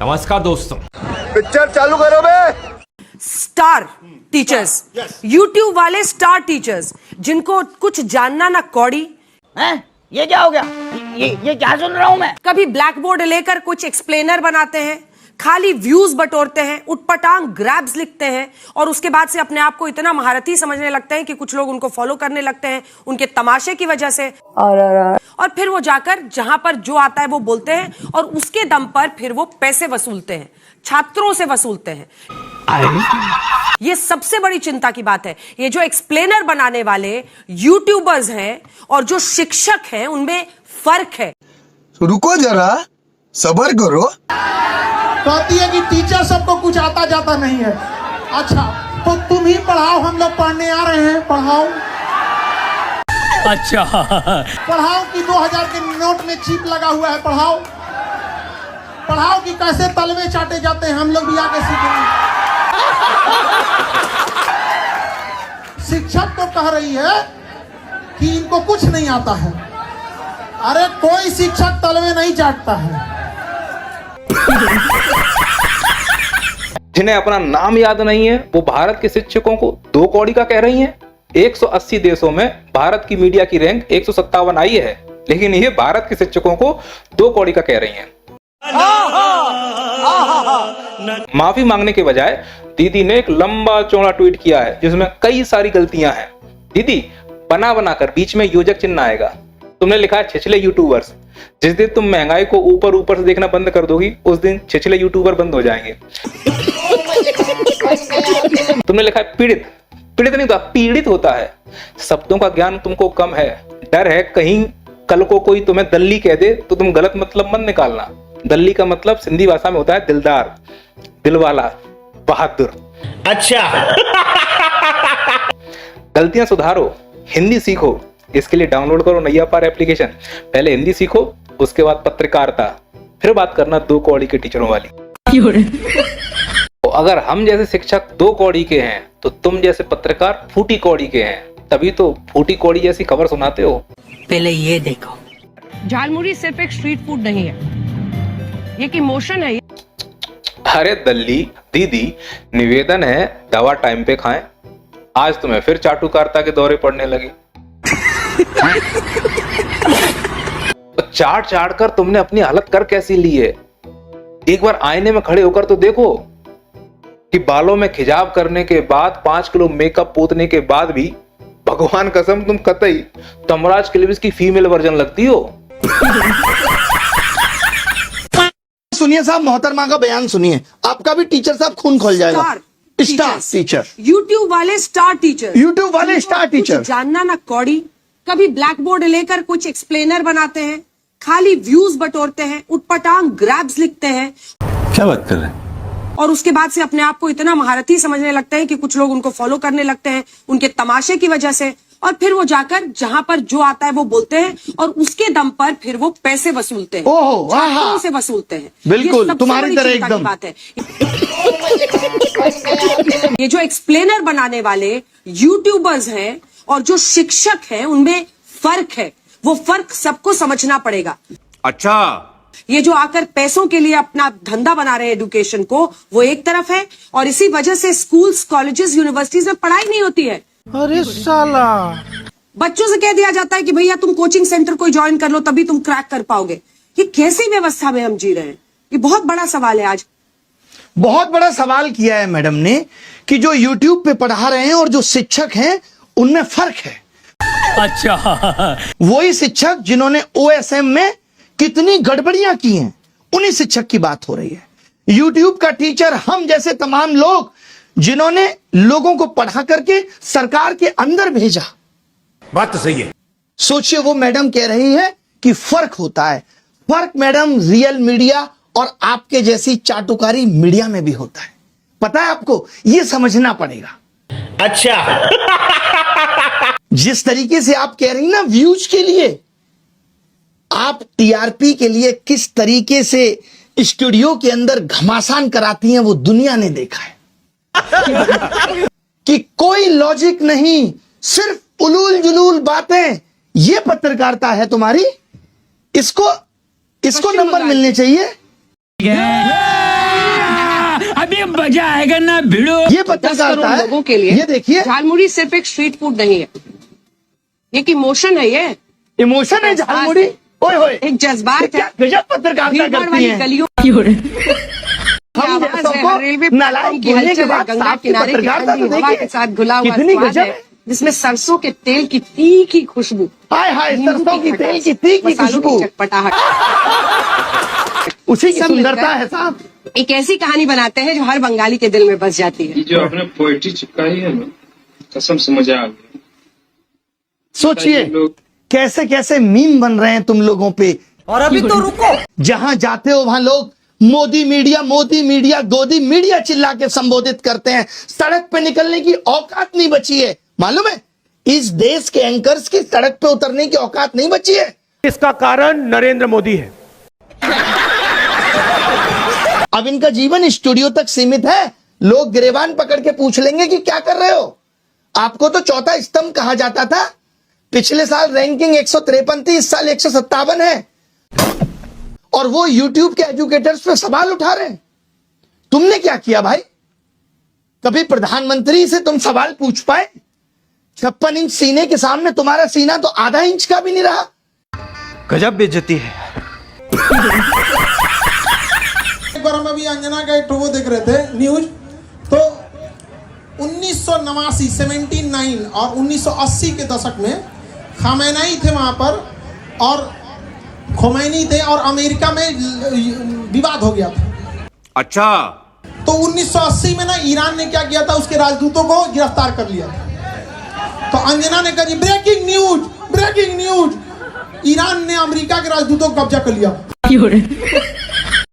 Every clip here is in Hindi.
नमस्कार दोस्तों, पिक्चर चालू करो बे। स्टार टीचर्स, यूट्यूब वाले स्टार टीचर्स जिनको कुछ जानना ना कौड़ी। हैं? ये क्या हो गया? ये क्या सुन रहा हूं मैं? कभी ब्लैक बोर्ड लेकर कुछ एक्सप्लेनर बनाते हैं, खाली व्यूज बटोरते हैं, उटपटांग ग्रैब्स लिखते हैं और उसके बाद से अपने आप को इतना महारथी समझने लगते हैं कि कुछ लोग उनको फॉलो करने लगते हैं उनके तमाशे की वजह से। और फिर वो जाकर जहां पर जो आता है वो बोलते हैं और उसके दम पर फिर वो पैसे वसूलते हैं, छात्रों से वसूलते हैं। ये सबसे बड़ी चिंता की बात है। ये जो एक्सप्लेनर बनाने वाले यूट्यूबर्स हैं और जो शिक्षक हैं उनमें फर्क है। रुको जरा, सब्र करो। कहती है कि टीचर सबको कुछ आता जाता नहीं है। अच्छा तो तुम ही पढ़ाओ, हम लोग पढ़ने आ रहे हैं, पढ़ाओ। अच्छा पढ़ाओ कि 2000 के नोट में चिप लगा हुआ है, पढ़ाओ। पढ़ाओ कि कैसे तलवे चाटे जाते हैं, हम लोग भी आके सीखेंगे। शिक्षक तो कह रही है कि इनको कुछ नहीं आता है। अरे कोई शिक्षक तलवे नहीं चाटता है। जिन्हें अपना नाम याद नहीं है वो भारत के शिक्षकों को दो कौड़ी का कह रही हैं। 180 देशों में भारत की मीडिया की रैंक 157 आई है, लेकिन ये भारत के शिक्षकों को दो कौड़ी का कह रही हैं। माफी मांगने के बजाय दीदी ने एक लंबा चौड़ा ट्वीट किया है जिसमें कई सारी गलतियां हैं। दीदी, बना बनाकर बीच में योजक चिन्ह आएगा। तुमने लिखा है छिछले यूट्यूबर्स। जिस दिन तुम महंगाई को ऊपर ऊपर से देखना बंद कर दोगी उस दिन छिछले यूट्यूबर बंद हो जाएंगे। तुमने लिखा है पीड़ित। पीड़ित नहीं होता, पीड़ित होता है। शब्दों का ज्ञान तुमको कम है। डर है कहीं कल को कोई तुम्हें दल्ली कह दे तो तुम गलत मतलब मत निकालना। दल्ली का मतलब सिंधी भाषा में होता है दिलदार, दिलवाला, बहादुर। अच्छा गलतियां सुधारो, हिंदी सीखो। इसके लिए डाउनलोड करो नैया पार एप्लीकेशन। पहले हिंदी सीखो, उसके बाद पत्रकारिता, फिर बात करना दो कौड़ी के टीचरों वाली। तो अगर हम जैसे शिक्षक दो कौड़ी के हैं तो तुम जैसे पत्रकार फूटी कौड़ी के हैं, तभी तो फूटी कौड़ी जैसी खबर सुनाते हो। पहले ये देखो, झालमुड़ी सिर्फ एक स्ट्रीट फूड नहीं है, ये एक इमोशन है। अरे दल्ली दीदी, निवेदन है दवा टाइम पे खाएं। आज तुम्हें फिर चाटुकारिता के दौरे पड़ने लगे। चाट चाट कर तुमने अपनी हालत कर कैसी ली है। एक बार आईने में खड़े होकर तो देखो कि बालों में खिजाब करने के बाद 5 किलो मेकअप पोतने के बाद भी भगवान कसम तुम कतई तमराज क्लिविस की फीमेल वर्जन लगती हो। सुनिए साहब, मोहतरमा का बयान सुनिए। आपका भी टीचर साहब खून खोल जाएगा। स्टार टीचर, यूट्यूब वाले स्टार टीचर, यूट्यूब वाले स्टार टीचर जानना ना कौड़ी। कभी ब्लैक बोर्ड लेकर कुछ एक्सप्लेनर बनाते हैं, खाली व्यूज बटोरते हैं, उटपटांग ग्रैब्स लिखते हैं। क्या बात कर रहे हैं? और उसके बाद से अपने आप को इतना महारथी समझने लगते हैं कि कुछ लोग उनको फॉलो करने लगते हैं उनके तमाशे की वजह से। और फिर वो जाकर जहां पर जो आता है वो बोलते हैं और उसके दम पर फिर वो पैसे वसूलते हैं, ओहो, छात्रों से वसूलते हैं। बिल्कुल, ये सबसे तुम्हारी बड़ी तरह चिंता की एकदम। बात है। ये जो एक्सप्लेनर बनाने वाले यूट्यूबर्स हैं और जो शिक्षक हैं उनमें फर्क है। वो फर्क सबको समझना पड़ेगा। अच्छा, ये जो आकर पैसों के लिए अपना धंधा बना रहे हैं एजुकेशन को, वो एक तरफ है और इसी वजह से स्कूल्स, कॉलेजेस, यूनिवर्सिटीज में पढ़ाई नहीं होती है। अरे साला, बच्चों से कह दिया जाता है कि भैया तुम कोचिंग सेंटर कोई ज्वाइन कर लो तभी तुम क्रैक कर पाओगे। ये कैसी व्यवस्था में हम जी रहे हैं? ये बहुत बड़ा सवाल है। आज बहुत बड़ा सवाल किया है मैडम ने कि जो यूट्यूब पे पढ़ा रहे हैं और जो शिक्षक हैं उनमें फर्क है। अच्छा वही शिक्षक जिन्होंने OSM में कितनी गड़बड़ियां की हैं, उन्हीं शिक्षक की बात हो रही है। यूट्यूब का टीचर हम जैसे तमाम लोग जिन्होंने लोगों को पढ़ा करके सरकार के अंदर भेजा। बात तो सही है। सोचिए, वो मैडम कह रही है कि फर्क होता है। फर्क मैडम रियल मीडिया और आपके जैसी चाटुकारी मीडिया में भी होता है। पता है आपको, ये समझना पड़ेगा। अच्छा जिस तरीके से आप कह रही ना व्यूज के लिए, आप TRP के लिए किस तरीके से स्टूडियो के अंदर घमासान कराती हैं वो दुनिया ने देखा है। कि कोई लॉजिक नहीं, सिर्फ उलूल जुलूल बातें। ये पत्रकारिता है तुम्हारी। इसको नंबर मिलने चाहिए। अभी मजा आएगा ना भिड़ो। ये पत्रकारिता है लोगों के लिए ये देखिए झालमुड़ी सिर्फ एक स्ट्रीट फूड नहीं है, एक इमोशन है, ये इमोशन है झालमुड़ी। ओए होए एक जज्बात क्या है। गजब पत्रकारिता भीड़-भाड़ करती वाली है। गलियों हम आवाज जैसों है, को हर रेलवे नालायक की बोलने के हलचल है, बाद गंगा साफ की किनारे की पत्रकारिता ठंडी तो हवा देखिए के साथ घुला हुआ कितनी स्वाद गजब है, है। जिसमें सरसों के तेल की तीखी खुशबू, हाय हाय नींबू सरसों की तेल खटास, की तीखी मसालों खुशबू की चटपटाहट, उसी की सब सुंदरता मिलकर है साहब। एक ऐसी कहानी बनाते हैं जो हर बंगाली के दिल में बस जाती है। जो आपने पोएट्री चिपकाई है ना, कसम से मजा आ गया। सोचिए लोग कैसे कैसे मीम बन रहे हैं तुम लोगों पे। और अभी तो रुको, जहां जाते हो वहां लोग मोदी मीडिया गोदी मीडिया चिल्ला के संबोधित करते हैं। सड़क पे निकलने की औकात नहीं बची है। मालूम है इस देश के एंकर्स की सड़क पे उतरने की औकात नहीं बची है। इसका कारण नरेंद्र मोदी है। अब इनका जीवन स्टूडियो तक सीमित है। लोग गिरेबान पकड़ के पूछ लेंगे कि क्या कर रहे हो। आपको तो चौथा स्तंभ कहा जाता था। पिछले साल रैंकिंग 153 थी, इस साल 157 है। और वो यूट्यूब के एजुकेटर्स पे सवाल उठा रहे हैं। तुमने क्या किया भाई? कभी प्रधानमंत्री से तुम सवाल पूछ पाए? 56 इंच सीने के सामने तुम्हारा सीना तो आधा इंच का भी नहीं रहा। गजब बेइज्जती है। एक बार हम अभी अंजना का एक वो देख रहे थे न्यूज, तो 1989 79 और 1980 के दशक में खामेनी थे वहां पर, और खोमैनी थे, और अमेरिका में विवाद हो गया था। अच्छा, तो 1980 में ना ईरान ने क्या किया था, उसके राजदूतों को गिरफ्तार कर लिया था। तो अंजना ने कहा जी ब्रेकिंग न्यूज, ईरान ने अमेरिका के राजदूतों को कब्जा कर लिया।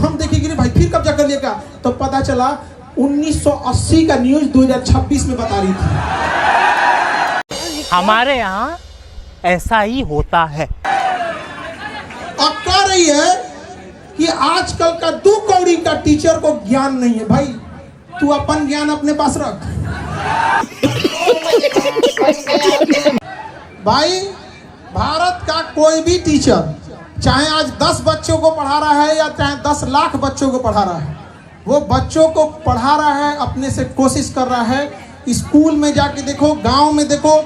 हम देखेंगे भाई फिर कब्जा कर लिया क्या, तो पता चला 1980 का न्यूज 2026 में बता रही थी। हमारे यहाँ ऐसा ही होता है। अब कह रही है कि आजकल का 2 कौड़ी का टीचर को ज्ञान नहीं है। भाई तू अपन ज्ञान अपने पास रख। भाई भारत का कोई भी टीचर चाहे आज 10 बच्चों को पढ़ा रहा है या चाहे 10 लाख बच्चों को पढ़ा रहा है, वो बच्चों को पढ़ा रहा है, अपने से कोशिश कर रहा है। स्कूल में जाके देखो, गांव में देखो,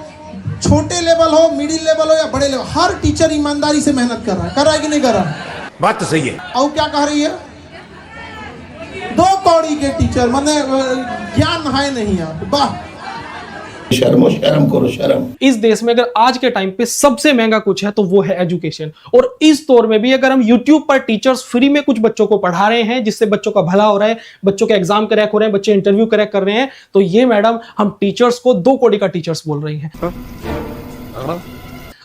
छोटे लेवल हो, मिडिल लेवल हो या बड़े लेवल, हर टीचर ईमानदारी से मेहनत कर रहा है कि नहीं कर रहा है? बात तो सही है। और क्या कह रही है, 2 कौड़ी के टीचर, माने ज्ञान है नहीं आप। वाह, शर्म करो शर्म। इस देश में अगर आज के टाइम पे सबसे महंगा कुछ है तो वो है एजुकेशन। और इस दौर में भी अगर हम YouTube पर टीचर्स फ्री में कुछ बच्चों को पढ़ा रहे हैं, जिससे बच्चों का भला हो रहा है, बच्चों के एग्जाम क्रैक हो रहे हैं, बच्चे इंटरव्यू क्रैक कर रहे हैं, तो ये मैडम हम टीचर्स को 2 कौड़ी का टीचर्स बोल रही हैं।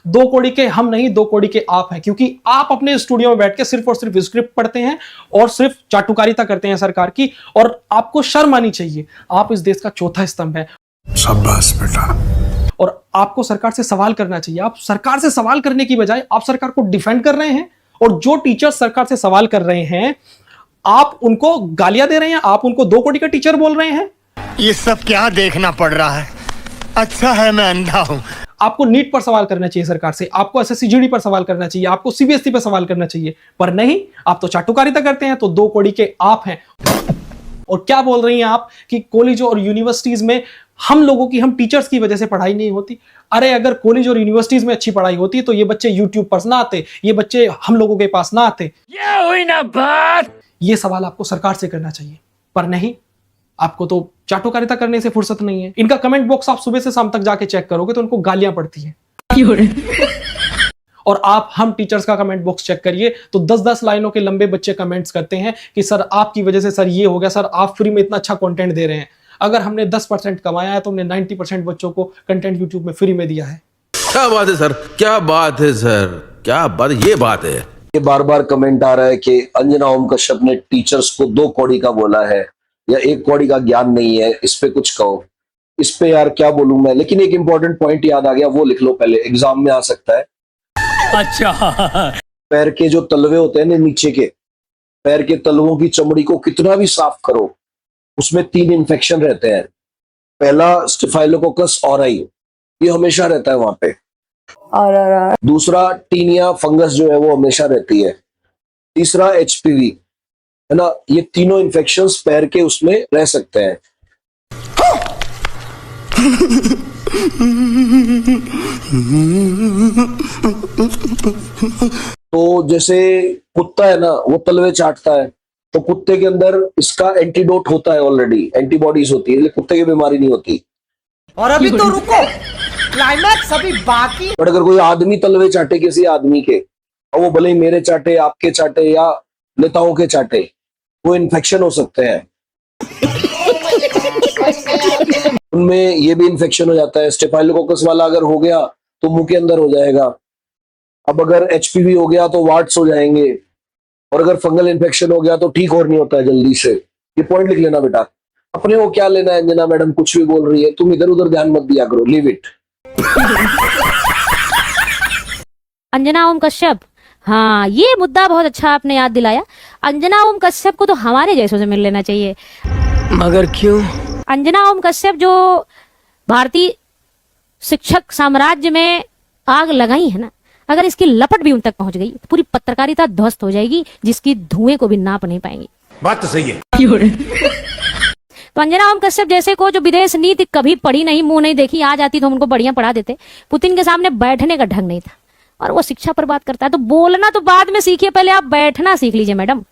2 कौड़ी के हम नहीं, 2 कौड़ी के आप हैं, क्योंकि आप अपने स्टूडियो में बैठ के सिर्फ और सिर्फ स्क्रिप्ट पढ़ते हैं और सिर्फ चाटुकारिता करते हैं सरकार की। और आपको शर्म आनी चाहिए। आप इस देश का चौथा स्तंभ है। शाबाश बेटा। और आपको सरकार से सवाल करना चाहिए। आप सरकार से सवाल करने की बजाय आप सरकार को डिफेंड कर रहे हैं। और जो टीचर सरकार से सवाल कर रहे हैं, आप उनको गालियां दे रहे हैं, आप उनको 2 कौड़ी का टीचर बोल रहे हैं। ये सब क्या देखना पड़ रहा है? अच्छा है मैं अंधा हूं। आपको नीट पर सवाल करना चाहिए सरकार से, आपको एसएससी जीडी पर सवाल करना चाहिए, आपको सीबीएसई पर सवाल करना चाहिए, पर नहीं, आप तो चाटुकारिता करते हैं। तो 2 कौड़ी के आप हैं। और क्या बोल रही हैं आप कि कॉलेजों और यूनिवर्सिटीज में हम लोगों की, हम टीचर्स की वजह से पढ़ाई नहीं होती। अरे अगर कॉलेज और यूनिवर्सिटीज में अच्छी पढ़ाई होती तो ये बच्चे यूट्यूब पर ना आते, ये बच्चे हम लोगों के पास ना आते। ये हुई ना बात। ये सवाल आपको सरकार से करना चाहिए, पर नहीं, आपको तो चाटुकारिता करने से फुर्सत नहीं है। इनका कमेंट बॉक्स आप सुबह से शाम तक जाके चेक करोगे तो उनको गालियां पड़ती हैं। और आप हम टीचर्स का कमेंट बॉक्स चेक करिए तो 10-10 लाइनों के लंबे बच्चे कमेंट्स करते हैं कि सर आपकी वजह से सर ये हो गया, सर आप फ्री में इतना अच्छा कंटेंट दे रहे हैं। अगर हमने 10% कमाया है तो हमने 90% बच्चों को कंटेंट यूट्यूब में फ्री में दिया है। क्या बात है सर, क्या बात है सर, क्या बात, ये बात है। ये बार बार कमेंट आ रहा है कि अंजना ओम कश्यप ने टीचर्स को 2 कौड़ी का बोला है या 1 कौड़ी का ज्ञान नहीं है। इस पे कुछ कहो। इस पे यार क्या बोलूं मैं, लेकिन एक इंपॉर्टेंट पॉइंट याद आ गया, वो लिख लो पहले, एग्जाम में आ सकता है। अच्छा, पैर के जो तलवे होते हैं ना, नीचे के पैर के तलवों की चमड़ी को कितना भी साफ करो, उसमें 3 इन्फेक्शन रहते हैं। पहला स्टेफाइलोकोकस ऑराई, ये हमेशा रहता है वहां पे, और दूसरा टीनिया फंगस जो है वो हमेशा रहती है। तीसरा HPV, है ना, ये तीनों इन्फेक्शंस पैर के उसमें रह सकते हैं। तो जैसे कुत्ता है ना, वो तलवे चाटता है, तो कुत्ते के अंदर इसका एंटीडोट होता है, ऑलरेडी एंटीबॉडीज होती है, कुत्ते की बीमारी नहीं होती। और अभी तो रुको, क्लाइमैक्स अभी बाकी। बट अगर कोई आदमी तलवे चाटे किसी आदमी के, और वो भले ही मेरे चाटे, आपके चाटे या नेताओं के चाटे, वो इन्फेक्शन हो सकते हैं। उनमें ये भी इन्फेक्शन हो जाता है। स्टेफाइलोकोकस वाला अगर हो गया तो मुंह के अंदर हो जाएगा। अब अगर एचपीवी हो गया तो वार्ड्स हो जाएंगे, और अगर फंगल इन्फेक्शन हो गया तो ठीक और नहीं होता है जल्दी से। ये पॉइंट लिख लेना बेटा। अपने को क्या लेना है, अंजना मैडम कुछ भी बोल रही है, तुम इधर उधर ध्यान मत दिया करो, लीव इट। अंजना ओम कश्यप, हाँ ये मुद्दा बहुत अच्छा आपने याद दिलाया। अंजना ओम कश्यप को तो हमारे जैसों से मिल लेना चाहिए। मगर क्यों? अंजना ओम कश्यप जो भारतीय शिक्षक साम्राज्य में आग लगाई है ना, अगर इसकी लपट भी उन तक पहुंच गई तो पूरी पत्रकारिता ध्वस्त हो जाएगी, जिसकी धुएं को भी नाप नहीं पाएंगी। बात तो सही है। तो अंजना ओम कश्यप जैसे को जो विदेश नीति कभी पढ़ी नहीं, मुंह नहीं देखी, आ जाती तो हम उनको बढ़िया पढ़ा देते। पुतिन के सामने बैठने का ढंग नहीं था, और वो शिक्षा पर बात करता है। तो बोलना तो बाद में सीखिए, पहले आप बैठना सीख लीजिए मैडम।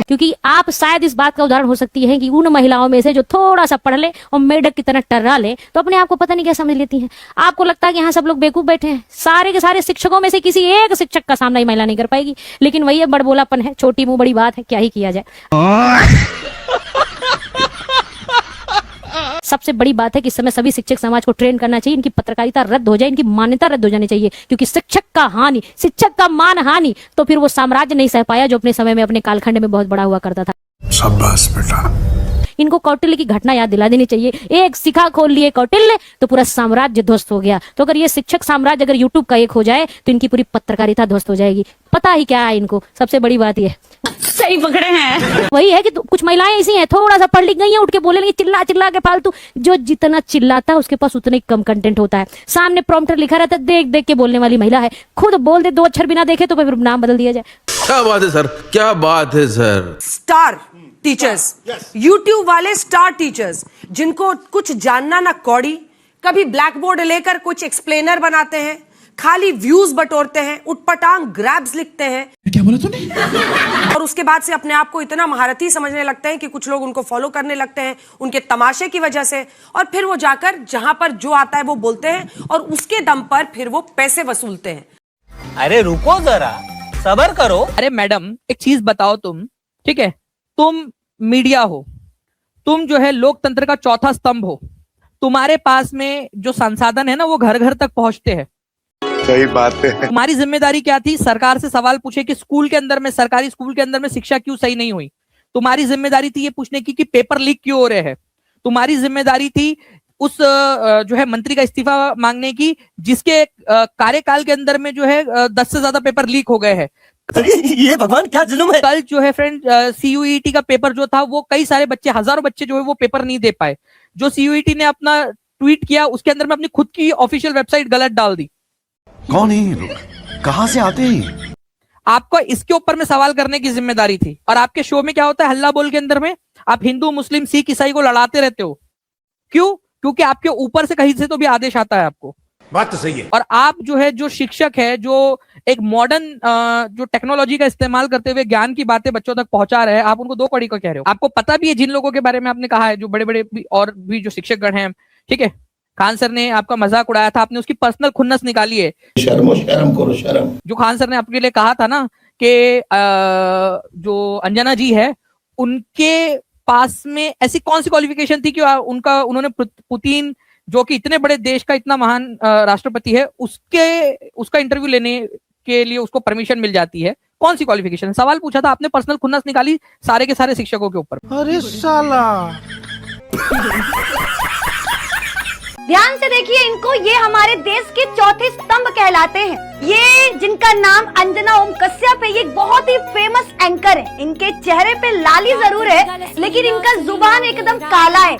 क्योंकि आप शायद इस बात का उदाहरण हो सकती है कि उन महिलाओं में से जो थोड़ा सा पढ़ ले और मेढक की तरह टर्रा ले तो अपने आप को पता नहीं क्या समझ लेती हैं। आपको लगता है कि यहाँ सब लोग बेवकूफ बैठे हैं। सारे के सारे शिक्षकों में से किसी एक शिक्षक का सामना ही महिला नहीं कर पाएगी। लेकिन वही बड़बोलापन है, छोटी मुंह बड़ी बात है, क्या ही किया जाए। सबसे बड़ी बात है कि इस समय सभी शिक्षक समाज को ट्रेन करना चाहिए, इनकी पत्रकारिता रद्द हो जाए, इनकी मान्यता रद्द हो जानी चाहिए। क्योंकि शिक्षक का हानि, शिक्षक का मान हानि तो फिर वो साम्राज्य नहीं सह पाया जो अपने समय में अपने कालखंड में बहुत बड़ा हुआ करता था। शाबाश बेटा। इनको कौटिल्य की घटना याद दिला देनी चाहिए। एक शिखा खोल लिए कौटिल्य तो पूरा साम्राज्य ध्वस्त हो गया। तो अगर ये शिक्षक साम्राज्य अगर यूट्यूब का एक हो जाए तो इनकी पूरी पत्रकारिता ध्वस्त हो जाएगी। पता ही क्या है इनको, सबसे बड़ी बात ये सही पकड़े हैं। वही है कि कुछ महिलाएं ऐसी हैं, थोड़ा सा पढ़ लिख गई हैं, उठ के बोले लगी चिल्ला चिल्ला के फालतू। जो जितना चिल्लाता है उसके पास उतना ही कम कंटेंट होता है। सामने प्रॉम्प्टर लिखा रहता है, देख देख के बोलने वाली महिला है, खुद बोल दे, 2 अक्षर बिना देखे तो फिर नाम बदल दिया जाए। क्या बात है सर, क्या बात है सर। स्टार टीचर्स, यूट्यूब वाले स्टार टीचर्स जिनको कुछ जानना ना कौड़ी, कभी ब्लैक बोर्ड लेकर कुछ एक्सप्लेनर बनाते हैं, खाली व्यूज बटोरते हैं, उटपटांग ग्रैब्स लिखते हैं। क्या बोला तूने? और उसके बाद से अपने आप को इतना महारथी समझने लगते हैं कि कुछ लोग उनको फॉलो करने लगते हैं उनके तमाशे की वजह से, और फिर वो जाकर जहां पर जो आता है वो बोलते हैं और उसके दम पर फिर वो पैसे वसूलते हैं। अरे रुको जरा, सबर करो। अरे मैडम एक चीज बताओ, तुम ठीक है, तुम मीडिया हो, तुम जो है लोकतंत्र का चौथा स्तंभ हो, तुम्हारे पास में जो संसाधन है ना वो घर घर तक पहुंचते हैं। सही बात है। तुम्हारी जिम्मेदारी क्या थी? सरकार से सवाल पूछे कि स्कूल के अंदर में, सरकारी स्कूल के अंदर में शिक्षा क्यों सही नहीं हुई। तुम्हारी जिम्मेदारी थी ये पूछने की कि पेपर लीक क्यों हो रहे हैं। तुम्हारी जिम्मेदारी थी उस जो है मंत्री का इस्तीफा मांगने की जिसके कार्यकाल के अंदर में जो है 10 से ज्यादा पेपर लीक हो गए हैं। ये भगवान क्या जुल्म है। कल जो है फ्रेंड CUET का पेपर जो था वो कई सारे बच्चे, हजारों बच्चे जो है वो पेपर नहीं दे पाए। जो CUET ने अपना ट्वीट किया उसके अंदर में अपनी खुद की ऑफिशियल वेबसाइट गलत डाल दी। कौन है ये लोग, कहां से आते हैं? आपको इसके ऊपर में सवाल करने की जिम्मेदारी थी। और आपके शो में क्या होता है, हल्ला बोल के अंदर में आप हिंदू मुस्लिम सिख ईसाई को लड़ाते रहते हो। क्यों? क्योंकि आपके ऊपर से कहीं से तो भी आदेश आता है आपको। बात तो सही है। और आप जो है, जो शिक्षक है, जो एक मॉडर्न जो टेक्नोलॉजी का इस्तेमाल करते हुए ज्ञान की बातें बच्चों तक पहुंचा रहे हैं, आप उनको 2 कड़ी को कह रहे हो। आपको पता भी है जिन लोगों के बारे में आपने कहा है, जो बड़े बड़े और भी जो शिक्षकगण हैं, ठीक है, खान सर ने आपका मजाक उड़ाया था, आपने उसकी पर्सनल खुन्नस निकाली है। शर्म करो शर्म। जो खान सर ने आपके लिए कहा था ना कि जो अंजना जी है उनके पास में ऐसी कौन सी क्वालिफिकेशन थी कि उन्होंने पुतिन जो कि इतने बड़े देश का इतना महान राष्ट्रपति है उसका इंटरव्यू लेने के लिए उसको परमिशन मिल जाती है। कौन सी क्वालिफिकेशन? सवाल पूछा था आपने, पर्सनल खुन्नस निकाली सारे के सारे शिक्षकों के ऊपर। अरे साला। ध्यान से देखिए इनको, ये हमारे देश के चौथे स्तंभ कहलाते हैं। ये जिनका नाम अंजना ओम कश्यप है, ये बहुत ही फेमस एंकर है। इनके चेहरे पे लाली जरूर है लेकिन इनका जुबान एकदम काला है।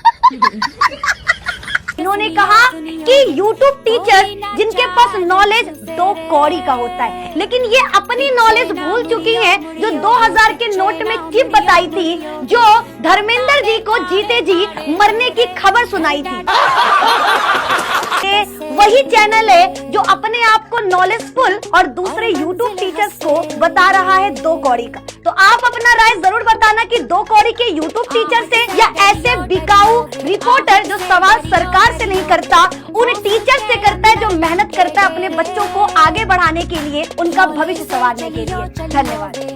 इन्होंने कहा कि YouTube टीचर जिनके पास नॉलेज 2 कौड़ी का होता है, लेकिन ये अपनी नॉलेज भूल चुकी हैं जो 2000 के नोट में चिप बताई थी, जो धर्मेंद्र जी को जीते जी मरने की खबर सुनाई थी। वही चैनल है जो अपने आप को नॉलेजफुल और दूसरे YouTube टीचर्स को बता रहा है 2 कौड़ी का। तो आप अपना राय जरूर बताना कि 2 कौड़ी के YouTube टीचर से या ऐसे बिकाऊ रिपोर्टर जो सवाल सरकार से नहीं करता, उन टीचर से करता है जो मेहनत करता है अपने बच्चों को आगे बढ़ाने के लिए, उनका भविष्य संवारने के लिए। धन्यवाद।